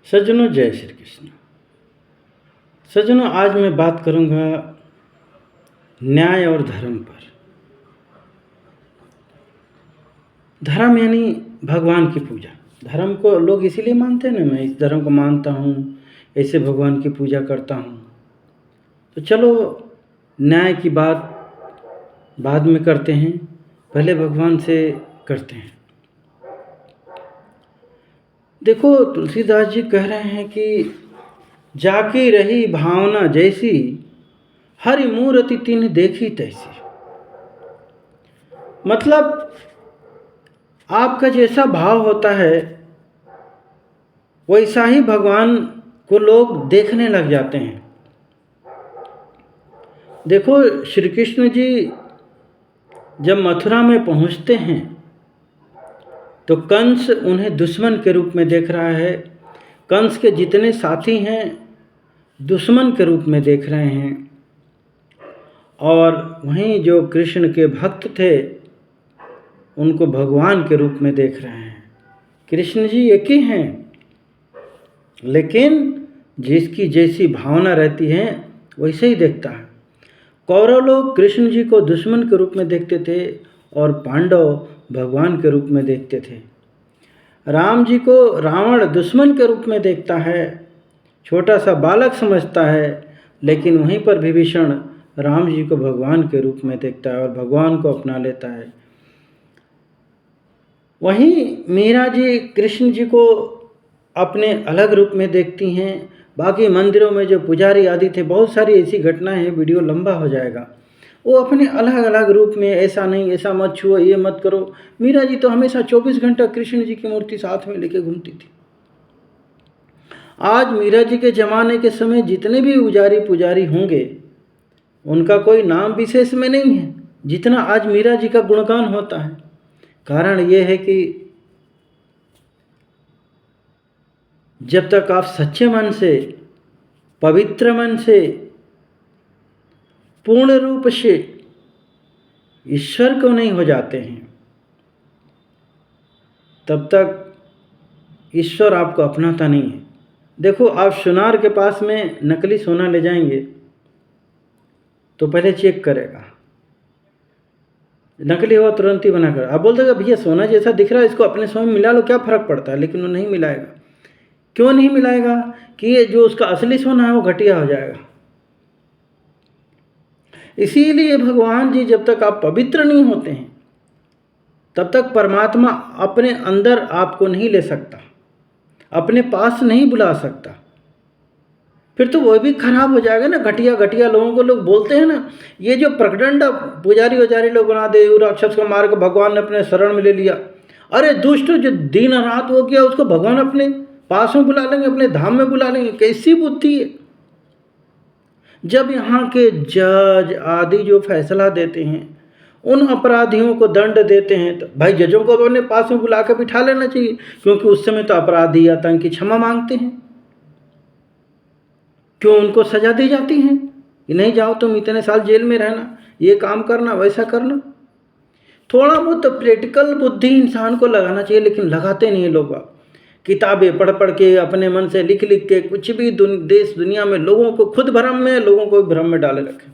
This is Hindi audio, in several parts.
सज्जनों, जय श्री कृष्ण। सज्जनों, आज मैं बात करूंगा न्याय और धर्म पर। धर्म यानी भगवान की पूजा। धर्म को लोग इसीलिए मानते हैं ना, मैं इस धर्म को मानता हूँ, ऐसे भगवान की पूजा करता हूँ। तो चलो न्याय की बात बाद में करते हैं, पहले भगवान से करते हैं। देखो, तुलसीदास जी कह रहे हैं कि जाकी रही भावना जैसी, हरि मूर्ति तिन्ह देखी तैसी। मतलब आपका जैसा भाव होता है वैसा ही भगवान को लोग देखने लग जाते हैं। देखो, श्री कृष्ण जी जब मथुरा में पहुंचते हैं तो कंस उन्हें दुश्मन के रूप में देख रहा है। कंस के जितने साथी हैं दुश्मन के रूप में देख रहे हैं, और वहीं जो कृष्ण के भक्त थे उनको भगवान के रूप में देख रहे हैं। कृष्ण जी एक ही हैं, लेकिन जिसकी जैसी भावना रहती है वैसे ही देखता है। कौरव लोग कृष्ण जी को दुश्मन के रूप में देखते थे और पांडव भगवान के रूप में देखते थे। राम जी को रावण दुश्मन के रूप में देखता है, छोटा सा बालक समझता है, लेकिन वहीं पर विभीषण राम जी को भगवान के रूप में देखता है और भगवान को अपना लेता है। वहीं मीरा जी कृष्ण जी को अपने अलग रूप में देखती हैं। बाकी मंदिरों में जो पुजारी आदि थे, बहुत सारी ऐसी घटनाएं हैं, वीडियो लंबा हो जाएगा। वो अपने अलग अलग रूप में, ऐसा नहीं, ऐसा मत छुओ, ये मत करो। मीरा जी तो हमेशा 24 घंटा कृष्ण जी की मूर्ति साथ में लेके घूमती थी। आज मीरा जी के ज़माने के समय जितने भी उजारी पुजारी होंगे उनका कोई नाम विशेष में नहीं है जितना आज मीरा जी का गुणगान होता है। कारण ये है कि जब तक आप सच्चे मन से, पवित्र मन से, पूर्ण रूप से ईश्वर को नहीं हो जाते हैं, तब तक ईश्वर आपको अपनाता नहीं है। देखो, आप सुनार के पास में नकली सोना ले जाएंगे तो पहले चेक करेगा, नकली हो तुरंत ही बना कर। आप बोल देगा भैया सोना जैसा दिख रहा है, इसको अपने सोने में मिला लो, क्या फ़र्क पड़ता है। लेकिन वो नहीं मिलाएगा। क्यों नहीं मिलाएगा? कि ये जो उसका असली सोना है वो घटिया हो जाएगा। इसीलिए भगवान जी, जब तक आप पवित्र नहीं होते हैं तब तक परमात्मा अपने अंदर आपको नहीं ले सकता, अपने पास नहीं बुला सकता। फिर तो वो भी खराब हो जाएगा ना। घटिया घटिया लोगों को लोग बोलते हैं ना, ये जो प्रकटंड पुजारी वजारी लोग बना दे, राक्षस को मार के भगवान ने अपने शरण में ले लिया। अरे दुष्ट, जो दिन रात हो गया उसको भगवान अपने पास में बुला लेंगे, अपने धाम में बुला लेंगे। कैसी बुद्धि है। जब यहाँ के जज आदि जो फैसला देते हैं, उन अपराधियों को दंड देते हैं, तो भाई जजों को अपने पास में बुला कर बिठा लेना चाहिए, क्योंकि उस समय तो अपराधी आतंकी क्षमा मांगते हैं। क्यों उनको सजा दी जाती है कि नहीं जाओ तुम इतने साल जेल में रहना, ये काम करना, वैसा करना। थोड़ा बहुत तो प्रैक्टिकल बुद्धि इंसान को लगाना चाहिए, लेकिन लगाते नहीं लोग। किताबें पढ़ पढ़ के, अपने मन से लिख लिख के, कुछ भी देश दुनिया में लोगों को खुद भ्रम में, लोगों को भ्रम में डाले रखे।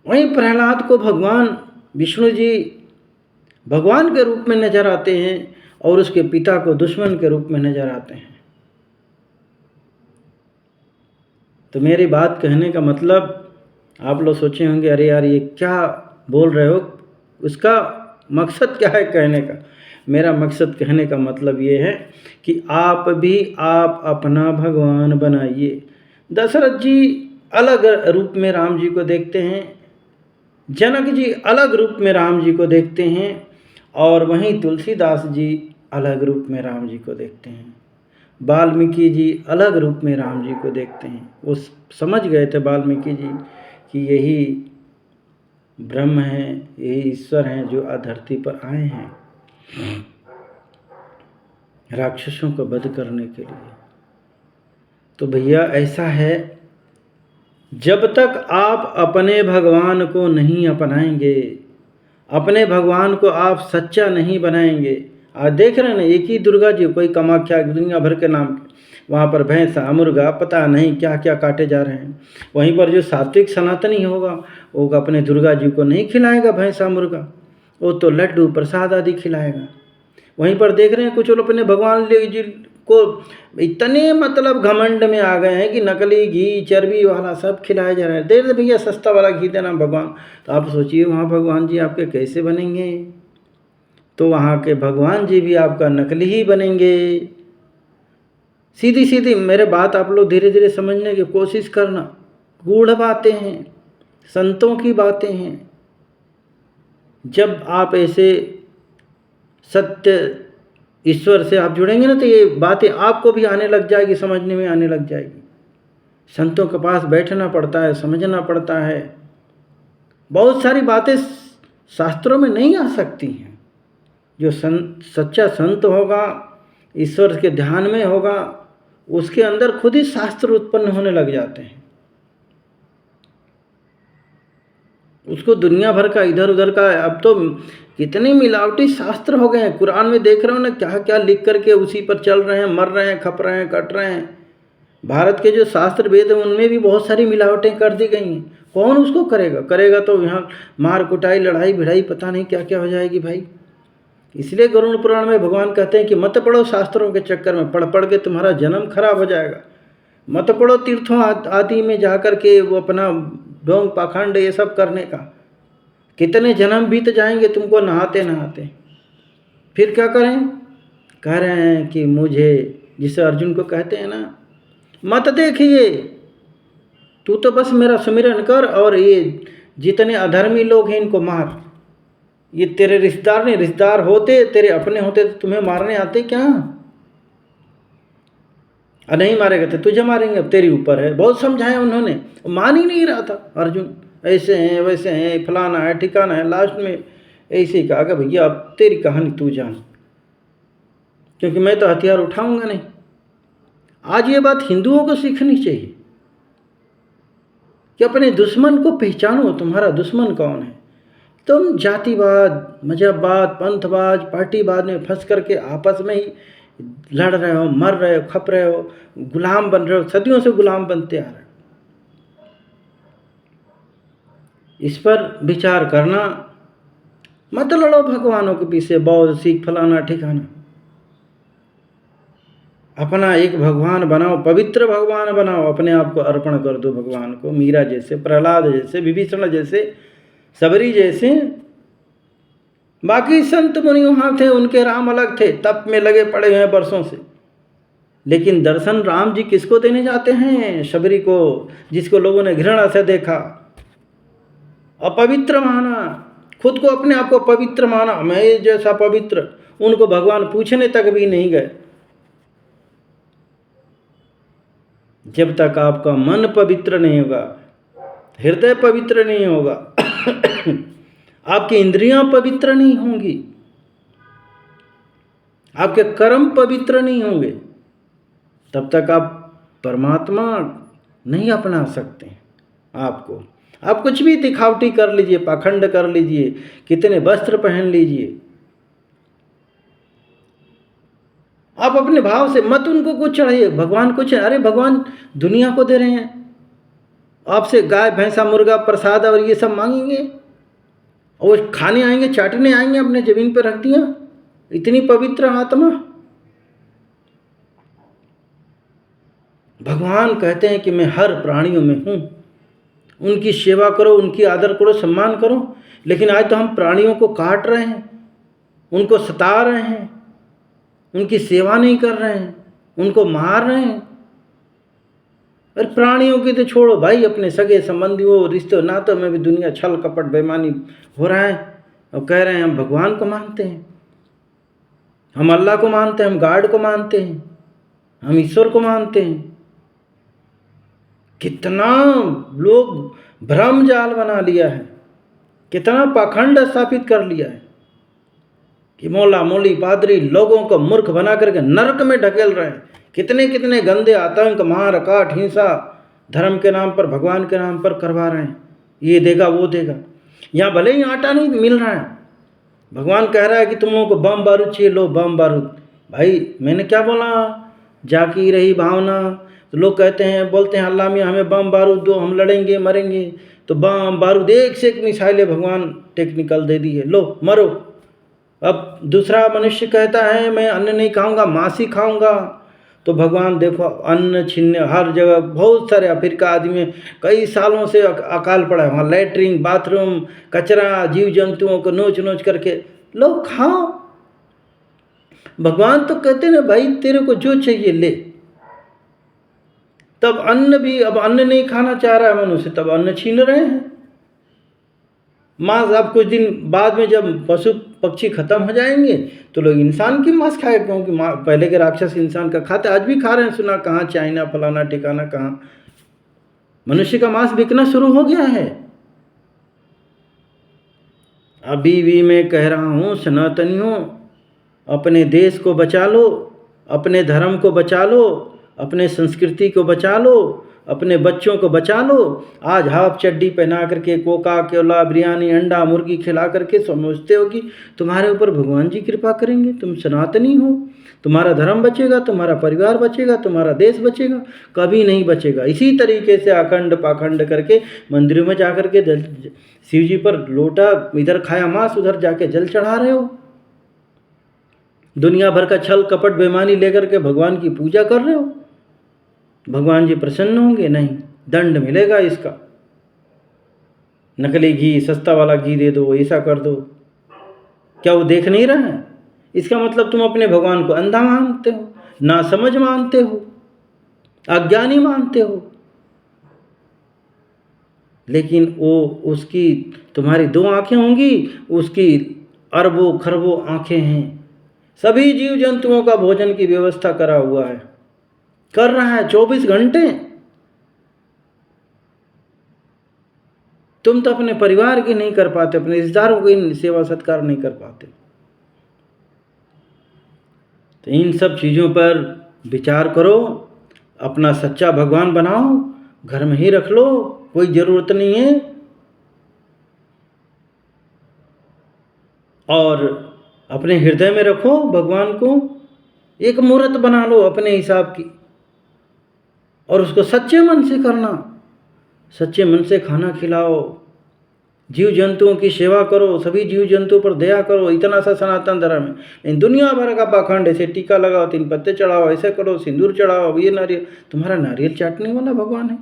वहीं प्रहलाद को भगवान विष्णु जी भगवान के रूप में नजर आते हैं और उसके पिता को दुश्मन के रूप में नजर आते हैं। तो मेरी बात कहने का मतलब, आप लोग सोचे होंगे अरे यार ये क्या बोल रहे हो, उसका मकसद क्या है कहने का। मेरा मकसद कहने का मतलब ये है कि आप अपना भगवान बनाइए। दशरथ जी अलग रूप में राम जी को देखते हैं, जनक जी अलग रूप में राम जी को देखते हैं, और वहीं तुलसीदास जी अलग रूप में राम जी को देखते हैं। वाल्मीकि जी अलग रूप में राम जी को देखते हैं। वो समझ गए थे वाल्मीकि जी कि यही ब्रह्म हैं, यही ईश्वर हैं जो धरती पर आए हैं राक्षसों को वध करने के लिए। तो भैया ऐसा है, जब तक आप अपने भगवान को नहीं अपनाएंगे, अपने भगवान को आप सच्चा नहीं बनाएंगे, आज देख रहे हैं ना, एक ही दुर्गा जी, कोई कामाख्या दुनिया भर के नाम के, वहाँ पर भैंसा मुर्गा पता नहीं क्या क्या काटे जा रहे हैं। वहीं पर जो सात्विक सनातनी होगा वो अपने दुर्गा जी को नहीं खिलाएगा भैंसा मुर्गा, वो तो लड्डू प्रसाद आदि खिलाएगा। वहीं पर देख रहे हैं कुछ लोग अपने भगवान जी को इतने मतलब घमंड में आ गए हैं कि नकली घी चर्बी वाला सब खिलाया जा रहा है। दे दे भैया सस्ता वाला घी देना भगवान, तो आप सोचिए वहाँ भगवान जी आपके कैसे बनेंगे। तो वहाँ के भगवान जी भी आपका नकली ही बनेंगे। सीधी सीधी मेरे बात आप लोग धीरे धीरे समझने की कोशिश करना। गूढ़ बातें हैं, संतों की बातें हैं। जब आप ऐसे सत्य ईश्वर से आप जुड़ेंगे ना, तो ये बातें आपको भी आने लग जाएगी, समझने में आने लग जाएगी। संतों के पास बैठना पड़ता है, समझना पड़ता है। बहुत सारी बातें शास्त्रों में नहीं आ सकती हैं। जो सच्चा संत होगा, ईश्वर के ध्यान में होगा, उसके अंदर खुद ही शास्त्र उत्पन्न होने लग जाते हैं। उसको दुनिया भर का इधर उधर का, अब तो कितने मिलावटी शास्त्र हो गए हैं। कुरान में देख रहे हो ना, क्या क्या लिख करके उसी पर चल रहे हैं, मर रहे हैं, खप रहे हैं, कट रहे हैं। भारत के जो शास्त्र वेद हैं उनमें भी बहुत सारी मिलावटें कर दी गई हैं। कौन उसको करेगा? करेगा तो यहाँ मार कुटाई लड़ाई भिड़ाई पता नहीं क्या क्या हो जाएगी भाई। इसलिए गरुड़ पुराण में भगवान कहते हैं कि मत पढ़ो शास्त्रों के चक्कर में, पढ़ पढ़ के तुम्हारा जन्म खराब हो जाएगा। मत पढ़ो तीर्थों आदि में जा कर के वो अपना ढोंग पाखंड ये सब करने का। कितने जन्म बीत जाएंगे तुमको नहाते नहाते। फिर क्या करें? कह रहे हैं कि मुझे, जिसे अर्जुन को कहते हैं ना, मत देखिए, तू तो बस मेरा सुमिरन कर और ये जितने अधर्मी लोग हैं इनको मार। ये तेरे रिश्तेदार नहीं, रिश्तेदार होते तेरे अपने होते तो तुम्हें मारने आते क्या? और नहीं मारेगा तो तुझे मारेंगे, अब तेरी ऊपर है। बहुत समझाया उन्होंने, मान ही नहीं रहा था अर्जुन। ऐसे हैं वैसे हैं, फलाना है ठिकाना है। लास्ट में ऐसे ही कहा कि भैया अब तेरी कहानी तू जान, क्योंकि मैं तो हथियार उठाऊंगा नहीं। आज ये बात हिंदुओं को सीखनी चाहिए कि अपने दुश्मन को पहचानो। तुम्हारा दुश्मन कौन है? तुम जातिवाद, मजहबवाद, पंथवाद, पार्टीवाद में फंस करके आपस में ही लड़ रहे हो, मर रहे हो, खप रहे हो, गुलाम बन रहे हो, सदियों से गुलाम बनते आ रहे हो। इस पर विचार करना। मत लड़ो भगवानों के पीछे, बौद्ध सिख फलाना ठिकाना। अपना एक भगवान बनाओ, पवित्र भगवान बनाओ, अपने आप को अर्पण कर दो भगवान को। मीरा जैसे, प्रहलाद जैसे, विभीषण जैसे, सबरी जैसे। बाकी संत मुनि वहाँ थे, उनके राम अलग थे, तप में लगे पड़े हैं वर्षों से। लेकिन दर्शन राम जी किसको देने जाते हैं? शबरी को, जिसको लोगों ने घृणा से देखा, अपवित्र माना, खुद को अपने आप को पवित्र माना, मैं जैसा पवित्र। उनको भगवान पूछने तक भी नहीं गए। जब तक आपका मन पवित्र नहीं होगा, हृदय पवित्र नहीं होगा, आपकी इंद्रियां पवित्र नहीं होंगी, आपके कर्म पवित्र नहीं होंगे, तब तक आप परमात्मा नहीं अपना सकते। आपको आप कुछ भी दिखावटी कर लीजिए, पाखंड कर लीजिए, कितने वस्त्र पहन लीजिए, आप अपने भाव से मत उनको कुछ चढ़ाइए। भगवान कुछ, अरे भगवान दुनिया को दे रहे हैं, आपसे गाय भैंसा मुर्गा प्रसाद और ये सब मांगेंगे, और खाने आएंगे, चाटने आएंगे, अपने जमीन पर रख दिया। इतनी पवित्र आत्मा। भगवान कहते हैं कि मैं हर प्राणियों में हूँ, उनकी सेवा करो, उनकी आदर करो, सम्मान करो। लेकिन आज तो हम प्राणियों को काट रहे हैं, उनको सता रहे हैं, उनकी सेवा नहीं कर रहे हैं, उनको मार रहे हैं। अरे प्राणियों की तो छोड़ो भाई, अपने सगे संबंधियों रिश्ते नातों में भी दुनिया छल कपट बेईमानी हो रहा है। और कह रहे हैं हम भगवान को मानते हैं, हम अल्लाह को मानते हैं, हम गॉड को मानते हैं, हम ईश्वर को मानते हैं। कितना लोग भ्रम जाल बना लिया है, कितना पाखंड स्थापित कर लिया है कि मौला मौली पादरी लोगों को मूर्ख बना करके नरक में ढकेल रहे हैं। कितने कितने गंदे आतंक, मार काट हिंसा धर्म के नाम पर, भगवान के नाम पर करवा रहे हैं। ये देगा वो देगा। यहाँ भले ही आटा नहीं मिल रहा है, भगवान कह रहा है कि तुम लोगों को बम बारूद चाहिए, लो बम बारूद। भाई मैंने क्या बोला, जाकी रही भावना। तो लोग कहते हैं, बोलते हैं अल्लाह मियाँ हमें बम बारूद दो, हम लड़ेंगे मरेंगे। तो बम बारूद एक से एक मिसाइलें भगवान टेक्निकल दे दी है, लो मरो। अब दूसरा मनुष्य कहता है मैं अन्न नहीं खाऊंगा, मांस ही खाऊंगा। तो भगवान देखो अन्न छीनने हर जगह, बहुत सारे अफ्रीका आदि में कई सालों से अकाल पड़ा है, वहाँ लैट्रिन बाथरूम कचरा, जीव जंतुओं को नोच नोच करके लो खाओ। भगवान तो कहते हैं भाई तेरे को जो चाहिए ले। तब अन्न भी, अब अन्न नहीं खाना चाह रहा है मनुष्य, तब अन्न छीन रहे हैं। मांस अब कुछ दिन बाद में जब पशु पक्षी खत्म हो जाएंगे तो लोग इंसान की मांस खाए, क्योंकि पहले के राक्षस इंसान का खाते, आज भी खा रहे हैं। सुना कहाँ, चाइना फलाना ठिकाना कहाँ मनुष्य का मांस बिकना शुरू हो गया है। अभी भी मैं कह रहा हूँ सनातनियों, अपने देश को बचा लो, अपने धर्म को बचा लो, अपने संस्कृति को बचा लो, अपने बच्चों को बचा लो। आज हाफ चड्डी पहना करके कोका कोला बिरयानी अंडा मुर्गी खिला करके समझते हो कि तुम्हारे ऊपर भगवान जी कृपा करेंगे, तुम सनातनी हो, तुम्हारा धर्म बचेगा, तुम्हारा परिवार बचेगा, तुम्हारा देश बचेगा। कभी नहीं बचेगा। इसी तरीके से अखंड पाखंड करके मंदिरों में जाकर के शिव जी पर लोटा, इधर खाया मांस उधर जाके जल चढ़ा रहे हो। दुनिया भर का छल कपट बेईमानी लेकर के भगवान की पूजा कर रहे हो। भगवान जी प्रसन्न होंगे? नहीं, दंड मिलेगा इसका। नकली घी, सस्ता वाला घी दे दो, ऐसा कर दो। क्या वो देख नहीं रहा है? इसका मतलब तुम अपने भगवान को अंधा मानते हो, नासमझ मानते हो, अज्ञानी मानते हो। लेकिन वो उसकी तुम्हारी 2 आंखें होंगी, उसकी अरबों खरबों आंखें हैं। सभी जीव जंतुओं का भोजन की व्यवस्था करा हुआ है, कर रहा है 24 घंटे। तुम तो अपने परिवार की नहीं कर पाते, अपने रिश्तेदारों की सेवा सत्कार नहीं कर पाते। तो इन सब चीज़ों पर विचार करो, अपना सच्चा भगवान बनाओ, घर में ही रख लो, कोई ज़रूरत नहीं है। और अपने हृदय में रखो भगवान को, एक मूर्त बना लो अपने हिसाब की, और उसको सच्चे मन से करना, सच्चे मन से खाना खिलाओ, जीव जंतुओं की सेवा करो, सभी जीव जंतुओं पर दया करो। इतना सा सनातन धर्म है। इन दुनिया भर का पाखंड, ऐसे टीका लगाओ, 3 पत्ते चढ़ाओ, ऐसे करो, सिंदूर चढ़ाओ, ये नारियल, तुम्हारा नारियल चाटने वाला भगवान है,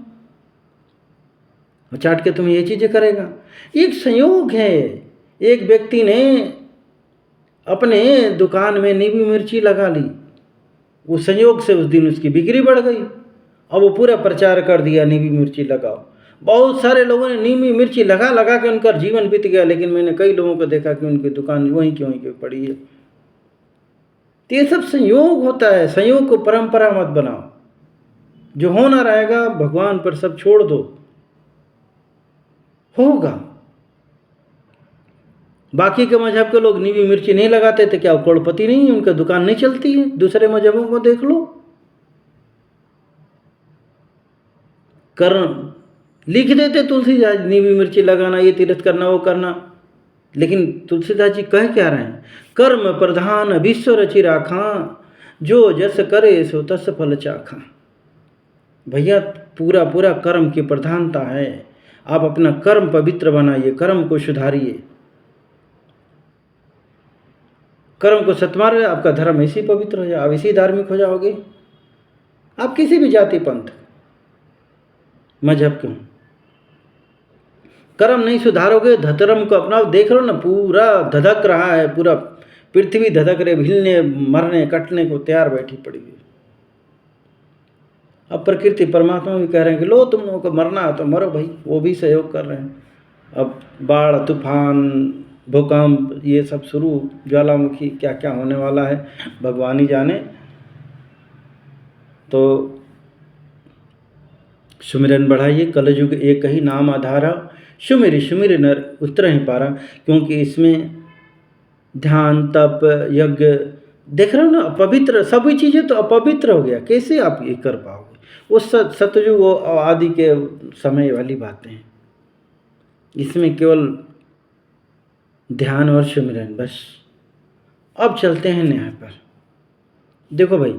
वो चाट के तुम्हें ये चीज़ें करेगा। एक संयोग है, एक व्यक्ति ने अपने दुकान में नींबू मिर्ची लगा ली, उस संयोग से उस दिन उसकी बिक्री बढ़ गई। अब वो पूरा प्रचार कर दिया नींबू मिर्ची लगाओ। बहुत सारे लोगों ने नींबू मिर्ची लगा लगा के उनका जीवन बीत गया, लेकिन मैंने कई लोगों को देखा कि उनकी दुकान वहीं की पड़ी है। तो ये सब संयोग होता है। संयोग को परंपरा मत बनाओ। जो होना रहेगा भगवान पर सब छोड़ दो, होगा। बाकी के मजहब के लोग नींबू मिर्ची नहीं लगाते थे, क्या वो करोड़पति नहीं है? उनका दुकान नहीं चलती है? दूसरे मजहबों को देख लो, कर्म लिख देते तुलसीदास, नींबू मिर्ची लगाना, ये तीर्थ करना, वो करना। लेकिन तुलसीदास जी कह क्या रहे हैं? कर्म प्रधान विश्व रचि राखा, जो जस करे सो तस फल चाखा। भैया पूरा पूरा कर्म की प्रधानता है। आप अपना कर्म पवित्र बनाइए, कर्म को सुधारिए, कर्म को सत्मार्ग, आपका धर्म ऐसी पवित्र हो जाए, आप इसी धार्मिक हो जाओगे। आप किसी भी जाति पंथ मजहब के हों, कर्म नहीं सुधारोगे, धर्म को अपनाओ। देख लो ना, पूरा धधक रहा है, पूरा पृथ्वी धधक रहे, हिलने मरने कटने को तैयार बैठी पड़ी हुई। अब प्रकृति परमात्मा भी कह रहे हैं कि लो तुम लोगों को मरना है तो मरो भाई, वो भी सहयोग कर रहे हैं। अब बाढ़, तूफान, भूकंप, ये सब शुरू, ज्वालामुखी, क्या क्या होने वाला है भगवान ही जाने। तो सुमिरन बढ़ाइए, कलयुग एक ही नाम आधारा, सुमिर सुमिर नर उतर ही पारा। क्योंकि इसमें ध्यान, तप, यज्ञ, देख रहे हो ना, अपवित्र सभी चीज़ें तो अपवित्र हो गया। कैसे आप ये कर पाओगे? वो सतयुग आदि के समय वाली बातें हैं। इसमें केवल ध्यान और सिमरन, बस। अब चलते हैं न्याय पर। देखो भाई,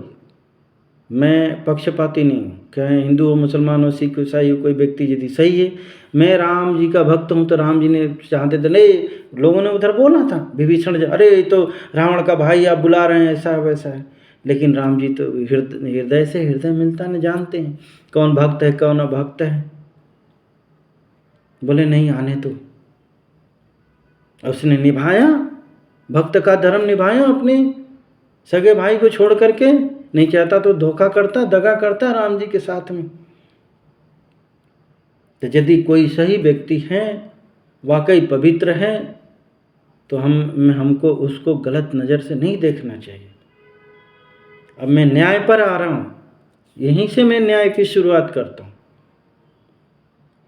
मैं पक्षपाती नहीं हूँ, चाहे हिंदू हो, मुसलमान हो, सिख हो, ईसाई हो, कोई व्यक्ति यदि सही है, मैं राम जी का भक्त हूँ तो राम जी ने चाहते थे, नहीं लोगों ने उधर बोला था विभीषण, अरे ये तो रावण का भाई आप बुला रहे हैं, ऐसा वैसा है। लेकिन राम जी तो हृदय से हृदय मिलता है, जानते हैं कौन भक्त है कौन अभक्त है। बोले नहीं आने दो। उसने निभाया, भक्त का धर्म निभाया, अपने सगे भाई को छोड़ करके। नहीं चाहता तो धोखा करता, दगा करता राम जी के साथ में। तो यदि कोई सही व्यक्ति है, वाकई पवित्र है, तो हमको उसको गलत नज़र से नहीं देखना चाहिए। अब मैं न्याय पर आ रहा हूँ, यहीं से मैं न्याय की शुरुआत करता हूँ।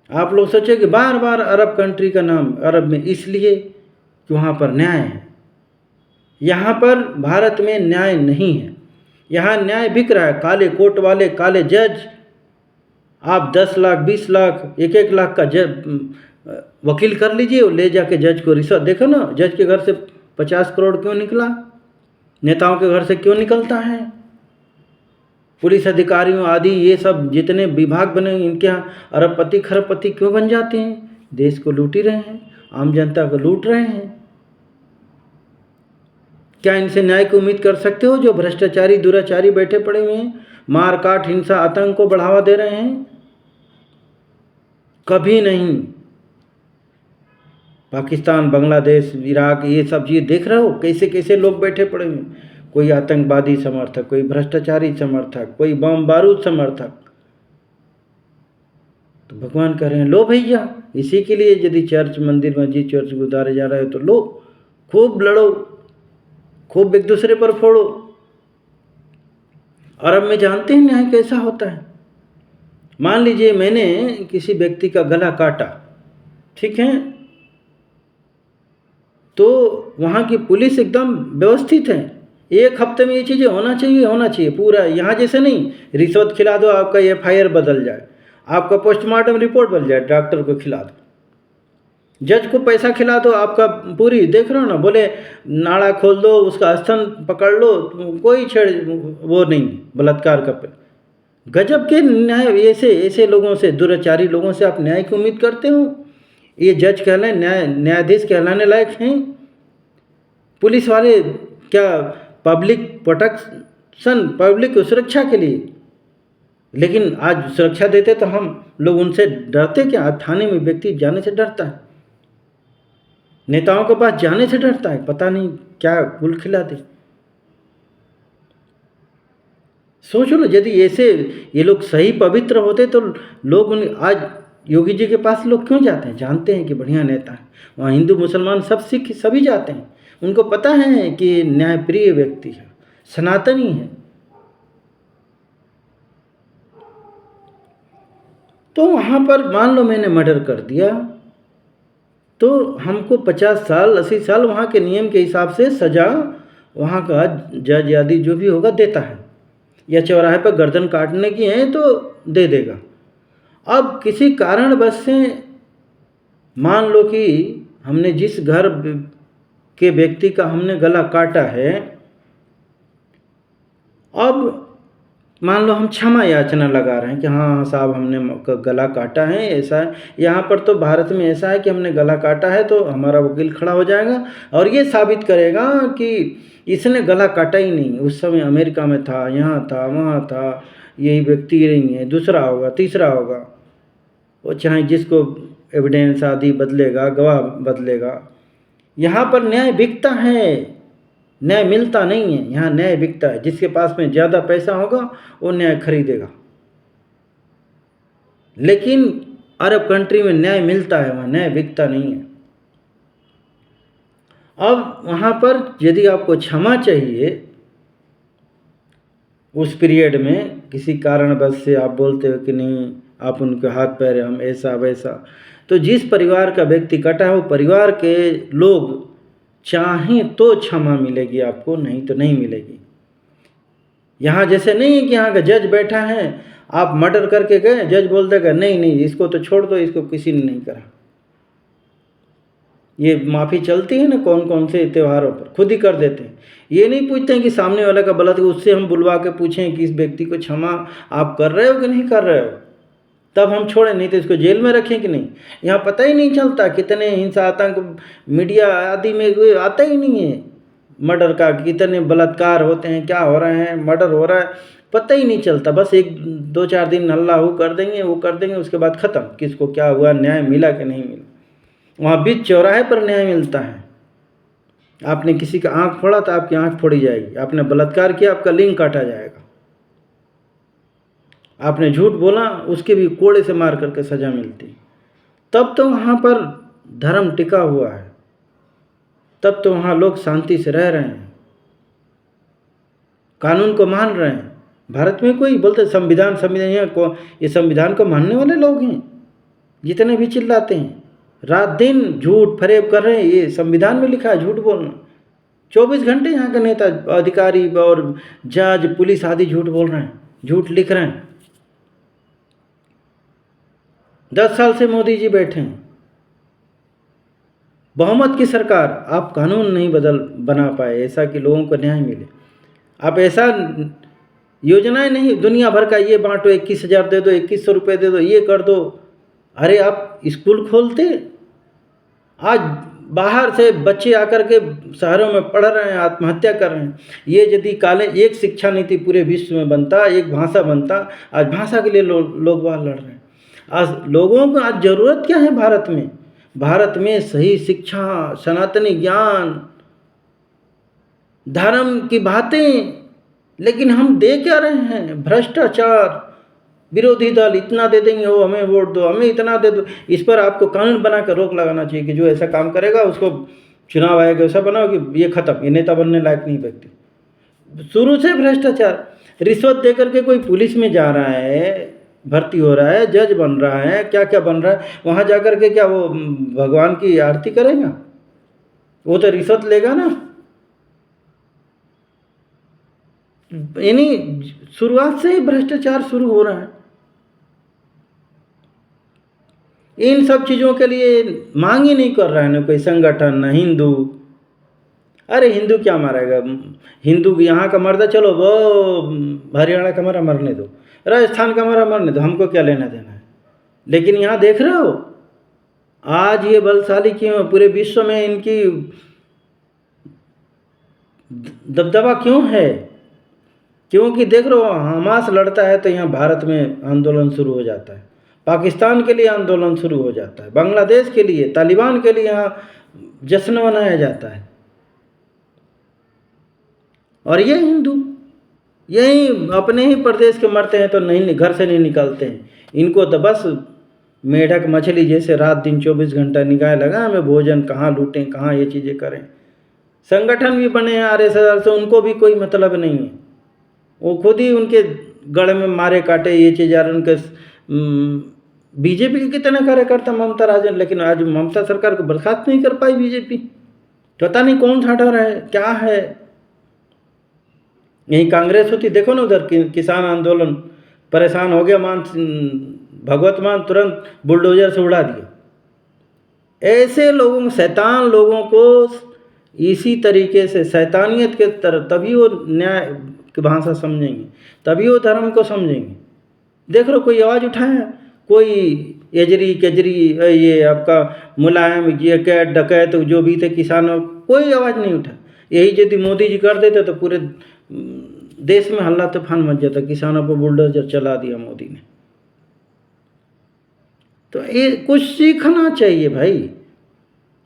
आप लोग सोचे कि बार बार अरब कंट्री का नाम, अरब में इसलिए कि वहाँ पर न्याय है। यहाँ पर भारत में न्याय नहीं है। यहाँ न्याय बिक रहा है, काले कोट वाले, काले जज। आप 10 लाख 20 लाख 1-1 लाख का वकील कर लीजिए, ले जाके जज को रिश्वत। देखो ना, जज के घर से 50 करोड़ क्यों निकला, नेताओं के घर से क्यों निकलता है, पुलिस अधिकारियों आदि ये सब जितने विभाग बने, इनके यहाँ अरबपति खरबपति क्यों बन जाते हैं? देश को लूट ही रहे हैं, आम जनता को लूट रहे हैं। क्या इनसे न्याय की उम्मीद कर सकते हो, जो भ्रष्टाचारी दुराचारी बैठे पड़े हुए हैं, मार काट हिंसा आतंक को बढ़ावा दे रहे हैं? कभी नहीं। पाकिस्तान, बांग्लादेश, इराक, ये सब चीज़ देख रहे हो, कैसे कैसे लोग बैठे पड़े हुए हैं। कोई आतंकवादी समर्थक, कोई भ्रष्टाचारी समर्थक, कोई बम बारूद समर्थक। तो भगवान कह रहे हैं लो भैया, इसी के लिए यदि चर्च मंदिर मस्जिद चर्च गुरुद्वारे जा रहे हो तो लो, खूब लड़ो, खूब एक दूसरे पर फोड़ो। अरब में जानते हैं न्याय कैसा होता है। मान लीजिए मैंने किसी व्यक्ति का गला काटा, ठीक है, तो वहाँ की पुलिस एकदम व्यवस्थित है। 1 हफ्ते में ये चीज़ें होना चाहिए पूरा। यहाँ जैसे नहीं, रिश्वत खिला दो आपका FIR बदल जाए, आपका पोस्टमार्टम रिपोर्ट बदल जाए, डॉक्टर को खिला दो, जज को पैसा खिला दो, आपका पूरी देख रहे हो ना, बोले नाड़ा खोल दो, उसका स्तन पकड़ लो, कोई छेड़ वो नहीं, बलात्कार का पे। गजब के न्याय। ऐसे लोगों से, दुराचारी लोगों से आप न्याय की उम्मीद करते हो? ये जज कहलाए, न्यायाधीश कहलाने लायक हैं? पुलिस वाले क्या पब्लिक प्रोटेक्शन, पब्लिक की सुरक्षा के लिए, लेकिन आज सुरक्षा देते तो हम लोग उनसे डरते क्या? आज थाने में व्यक्ति जाने से डरता है, नेताओं के पास जाने से डरता है, पता नहीं क्या गुल खिलाते। सोचो ना, यदि ऐसे ये लोग सही पवित्र होते तो लोग आज योगी जी के पास लोग क्यों जाते हैं? जानते हैं कि बढ़िया नेता है। वहाँ हिंदू मुसलमान सब सिख सभी जाते हैं, उनको पता है कि न्यायप्रिय व्यक्ति है, सनातनी है। तो वहाँ पर मान लो मैंने मर्डर कर दिया, तो हमको 50 साल 80 साल वहाँ के नियम के हिसाब से सज़ा वहाँ का जज आदि जो भी होगा देता है, या चौराहे पर गर्दन काटने की है तो दे देगा। अब किसी कारणवश से मान लो कि हमने जिस घर के व्यक्ति का हमने गला काटा है, अब मान लो हम क्षमा याचना लगा रहे हैं कि हाँ साहब हमने गला काटा है, ऐसा है। यहाँ पर तो भारत में ऐसा है कि हमने गला काटा है तो हमारा वकील खड़ा हो जाएगा और ये साबित करेगा कि इसने गला काटा ही नहीं, उस समय अमेरिका में था, यहाँ था, वहाँ था, यही व्यक्ति नहीं है, दूसरा होगा, तीसरा होगा। वो चाहे जिसको एविडेंस आदि बदलेगा, गवाह बदलेगा। यहाँ पर न्याय बिकता है, न्याय मिलता नहीं है। यहाँ न्याय बिकता है, जिसके पास में ज़्यादा पैसा होगा वो न्याय खरीदेगा। लेकिन अरब कंट्री में न्याय मिलता है, वहाँ न्याय बिकता नहीं है। अब वहाँ पर यदि आपको क्षमा चाहिए, उस पीरियड में किसी कारणवश से आप बोलते हो कि नहीं, आप उनके हाथ पैर हम ऐसा वैसा, तो जिस परिवार का व्यक्ति कटा है वो परिवार के लोग चाहें तो क्षमा मिलेगी आपको, नहीं तो नहीं मिलेगी। यहाँ जैसे नहीं है कि यहाँ का जज बैठा है, आप मर्डर करके गए, जज बोल देगा नहीं नहीं इसको तो छोड़ दो, इसको किसी ने नहीं करा। ये माफ़ी चलती है ना कौन कौन से त्योहारों पर, खुद ही कर देते हैं। ये नहीं पूछते हैं कि सामने वाले का गलत है, उससे हम बुलवा के पूछें कि इस व्यक्ति को क्षमा आप कर रहे हो कि नहीं कर रहे हो, तब हम छोड़ें, नहीं तो इसको जेल में रखें कि नहीं। यहाँ पता ही नहीं चलता कितने हिंसा आतंक मीडिया आदि में कोई आता ही नहीं है, मर्डर का कितने बलात्कार होते हैं, क्या हो रहे हैं, मर्डर हो रहा है, पता ही नहीं चलता। बस 1-2-4 दिन हल्ला हो कर देंगे, वो कर देंगे, उसके बाद ख़त्म, किसको क्या हुआ, न्याय मिला कि नहीं मिला। वहाँ बीच चौराहे पर न्याय मिलता है। आपने किसी का आँख फोड़ा तो आपकी आँख फोड़ी जाएगी, आपने बलात्कार किया आपका लिंग काटा जाएगा, आपने झूठ बोला उसके भी कोड़े से मार करके सज़ा मिलती। तब तो वहाँ पर धर्म टिका हुआ है, तब तो वहाँ लोग शांति से रह रहे हैं, कानून को मान रहे हैं। भारत में कोई बोलते संविधान ये संविधान को मानने वाले लोग हैं जितने भी चिल्लाते हैं, रात दिन झूठ फरेब कर रहे हैं। ये संविधान में लिखा है झूठ बोलना। 24 घंटे यहाँ के नेता अधिकारी और जज पुलिस आदि झूठ बोल रहे हैं, झूठ लिख रहे हैं। 10 साल से मोदी जी बैठे हैं, बहुमत की सरकार, आप कानून नहीं बना पाए ऐसा कि लोगों को न्याय मिले। आप ऐसा योजनाएं नहीं, दुनिया भर का ये बांटो, 21,000 दे दो, 2100 रुपये दे दो, ये कर दो। अरे आप स्कूल खोलते, आज बाहर से बच्चे आकर के शहरों में पढ़ रहे हैं, आत्महत्या कर रहे हैं। ये यदि एक शिक्षा नीति पूरे विश्व में बनता, एक भाषा बनता, आज भाषा के लिए लोग बाहर लड़ रहे हैं। आज लोगों को आज ज़रूरत क्या है भारत में? भारत में सही शिक्षा, सनातनी ज्ञान, धर्म की बातें। लेकिन हम दे क्या रहे हैं? भ्रष्टाचार, विरोधी दल इतना दे देंगे, वो हमें वोट दो, हमें इतना दे दो। इस पर आपको कानून बना कर रोक लगाना चाहिए कि जो ऐसा काम करेगा उसको चुनाव आएगा ऐसा बनाओ कि ये खत्म, ये नेता बनने लायक नहीं व्यक्ति। शुरू से भ्रष्टाचार, रिश्वत दे करके कोई पुलिस में जा रहा है, भर्ती हो रहा है, जज बन रहा है, क्या क्या बन रहा है, वहाँ जा कर के क्या वो भगवान की आरती करेगा? वो तो रिश्वत लेगा ना। यानी शुरुआत से ही भ्रष्टाचार शुरू हो रहा है। इन सब चीज़ों के लिए मांग ही नहीं कर रहा है ना कोई संगठन, ना हिंदू। अरे हिंदू क्या मारेगा? हिंदू यहाँ का मरदा, चलो वो हरियाणा का मरा मरने दो, राजस्थान का मरा मरने दो, हमको क्या लेना देना है। लेकिन यहाँ देख रहे हो आज ये बलशाली क्यों, पूरे विश्व में इनकी दबदबा क्यों है? क्योंकि देख रहे हो हमास लड़ता है तो यहाँ भारत में आंदोलन शुरू हो जाता है, पाकिस्तान के लिए आंदोलन शुरू हो जाता है, बांग्लादेश के लिए, तालिबान के लिए यहाँ जश्न मनाया जाता है। और ये हिंदू यही अपने ही प्रदेश के मरते हैं तो नहीं, घर से नहीं निकलते हैं। इनको तो बस मेढक मछली जैसे रात दिन 24 घंटा निगाह लगा, हमें भोजन कहाँ लूटें, कहाँ ये चीज़ें करें। संगठन भी बने हैं RSS से, उनको भी कोई मतलब नहीं है। वो खुद ही उनके गढ़ में मारे काटे ये चीज़। यार उनके बीजेपी के कितने कार्यकर्ता ममता राजन, लेकिन आज ममता सरकार को बर्खास्त नहीं कर पाई बीजेपी। पता नहीं कौन सा डर है, क्या है। यही कांग्रेस होती, देखो ना उधर किसान आंदोलन, परेशान हो गया भगवत मान तुरंत बुलडोजर से उड़ा दिया। ऐसे लोगों, शैतान लोगों को इसी तरीके से शैतानियत के तरह, तभी वो न्याय की भाषा समझेंगे, तभी वो धर्म को समझेंगे। देख लो कोई आवाज़ उठाया, कोई एजरी केजरी, ये आपका मुलायम, ये कैट डकैत जो भी थे किसानों, कोई आवाज़ नहीं उठा। यही यदि मोदी जी कर देते तो पूरे देश में हल्ला तूफान मच जाता। किसानों पर बुलडोजर चला दिया मोदी ने। तो ये कुछ सीखना चाहिए भाई।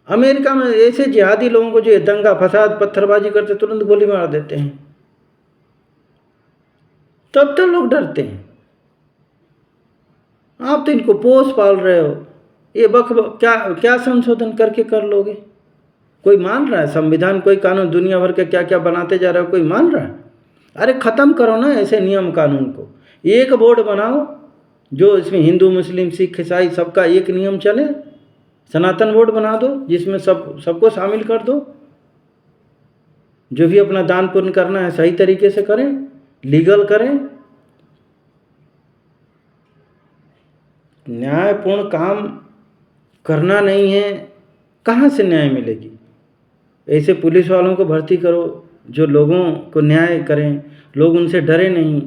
अमेरिका में ऐसे जिहादी लोगों को जो दंगा फसाद पत्थरबाजी करते तुरंत गोली मार देते हैं, तब तो लोग डरते हैं। आप तो इनको पोस पाल रहे हो, ये क्या संशोधन करके कर लोगे? कोई मान रहा है? संविधान कोई कानून दुनिया भर के क्या क्या बनाते जा रहे हो, कोई मान रहा है? अरे ख़त्म करो ना ऐसे नियम कानून को। एक बोर्ड बनाओ जो इसमें हिंदू मुस्लिम सिख ईसाई सबका एक नियम चले। सनातन बोर्ड बना दो जिसमें सबको शामिल कर दो। जो भी अपना दान पुण्य करना है सही तरीके से करें, लीगल करें। न्यायपूर्ण काम करना नहीं है कहाँ से न्याय मिलेगी? ऐसे पुलिस वालों को भर्ती करो जो लोगों को न्याय करें, लोग उनसे डरे नहीं।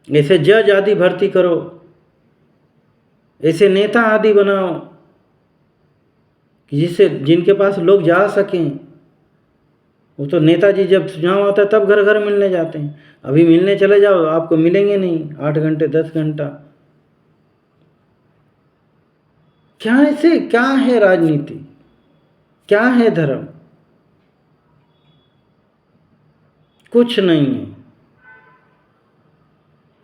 ऐसे जज आदि भर्ती करो, ऐसे नेता आदि बनाओ जिनके पास लोग जा सकें। वो तो नेताजी जब चुनाव आता है तब घर घर मिलने जाते हैं, अभी मिलने चले जाओ आपको मिलेंगे नहीं 8 घंटे 10 घंटा। क्या ऐसे, क्या है राजनीति, क्या है धर्म? कुछ नहीं है।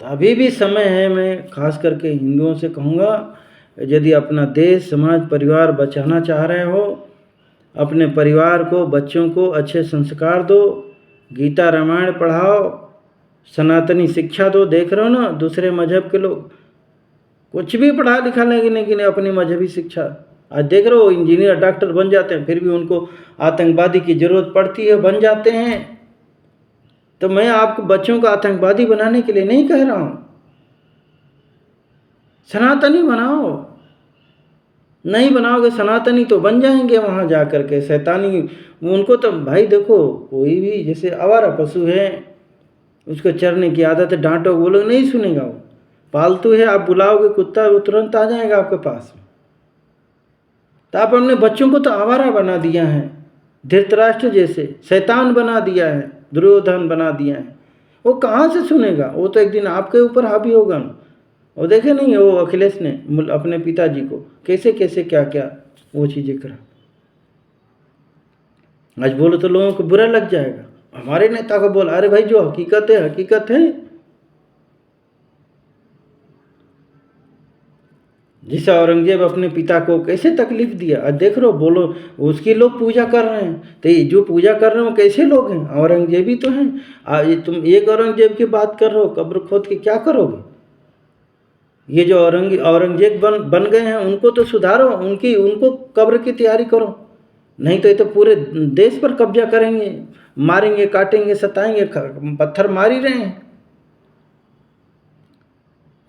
तो अभी भी समय है, मैं खास करके हिंदुओं से कहूँगा, यदि अपना देश समाज परिवार बचाना चाह रहे हो, अपने परिवार को बच्चों को अच्छे संस्कार दो, गीता रामायण पढ़ाओ, सनातनी शिक्षा दो। देख रहे हो ना दूसरे मजहब के लोग कुछ भी पढ़ा लिखा लेकिन अपनी मजहबी शिक्षा, आज देख रहे हो इंजीनियर डॉक्टर बन जाते हैं, फिर भी उनको आतंकवादी की ज़रूरत पड़ती है, बन जाते हैं। तो मैं आपको बच्चों को आतंकवादी बनाने के लिए नहीं कह रहा हूँ, सनातनी बनाओ। नहीं बनाओगे सनातनी तो बन जाएंगे वहाँ जा कर के शैतानी। उनको तो भाई देखो, कोई भी जैसे आवारा पशु है, उसको चरने की आदत है, डांटो बोलो नहीं सुनेगा। वो पालतू है, आप बुलाओगे कुत्ता वो तुरंत आ जाएगा आपके पास में। तो आप अपने बच्चों को तो आवारा बना दिया है, धृतराष्ट्र जैसे शैतान बना दिया है, दुर्योधन बना दिया है। वो कहाँ से सुनेगा? वो तो एक दिन आपके ऊपर हावी होगा। और देखे नहीं वो अखिलेश ने अपने पिताजी को कैसे कैसे क्या क्या वो चीज़ें करा। आज बोलो तो लोगों को बुरा लग जाएगा। हमारे नेता को बोला, अरे भाई जो हकीकत है हकीकत है। जिसे औरंगजेब अपने पिता को कैसे तकलीफ दिया, आज देख रहे हो, बोलो उसकी लोग पूजा कर रहे हैं। तो ये जो पूजा कर रहे हो कैसे लोग हैं? औरंगजेब ही तो हैं। आज तुम एक औरंगजेब की बात कर रहे हो, कब्र खोद के क्या करोगे? ये जो औरंगजेब बन गए हैं उनको तो सुधारो, उनको कब्र की तैयारी करो। नहीं तो ये तो पूरे देश पर कब्जा करेंगे, मारेंगे काटेंगे सताएंगे, पत्थर मार ही रहे हैं।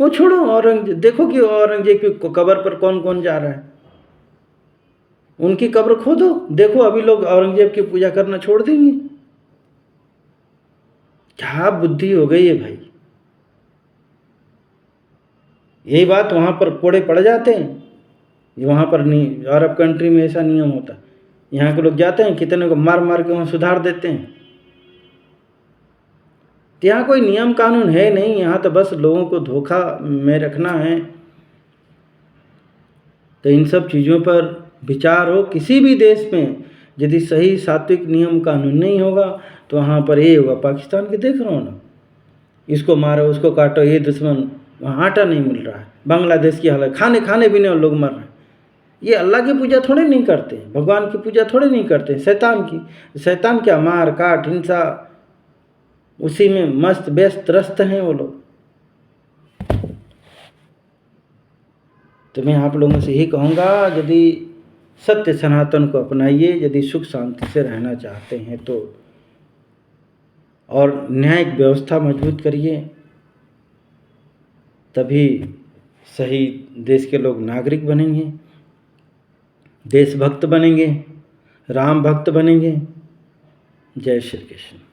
वो छोड़ो, औरंगजेब देखो कि औरंगजेब की कब्र पर कौन कौन जा रहा है, उनकी कब्र खोदो, देखो अभी लोग औरंगजेब की पूजा करना छोड़ देंगे। क्या बुद्धि हो गई है भाई। यही बात वहाँ पर कोड़े पड़ जाते हैं। वहाँ पर नहीं, अरब कंट्री में ऐसा नियम होता। यहाँ के लोग जाते हैं, कितने को मार मार के वहाँ सुधार देते हैं। यहाँ कोई नियम कानून है नहीं, यहाँ तो बस लोगों को धोखा में रखना है। तो इन सब चीज़ों पर विचार हो। किसी भी देश में यदि सही सात्विक नियम कानून नहीं होगा तो वहाँ पर ये होगा, पाकिस्तान के देख रहे हो ना, इसको मारो उसको काटो, ये दुश्मन, वहाँ आटा नहीं मिल रहा है। बांग्लादेश की हालत, खाने भी नहीं लोग मर रहे हैं। ये अल्लाह की पूजा थोड़े नहीं करते, भगवान की पूजा थोड़े नहीं करते, शैतान की। शैतान क्या, मार काट हिंसा, उसी में मस्त व्यस्त त्रस्त हैं वो लोग। तो मैं आप लोगों से यही कहूँगा, यदि सत्य सनातन को अपनाइए, यदि सुख शांति से रहना चाहते हैं तो, और न्यायिक व्यवस्था मजबूत करिए, तभी सही देश के लोग नागरिक बनेंगे, देशभक्त बनेंगे, राम भक्त बनेंगे। जय श्री कृष्ण।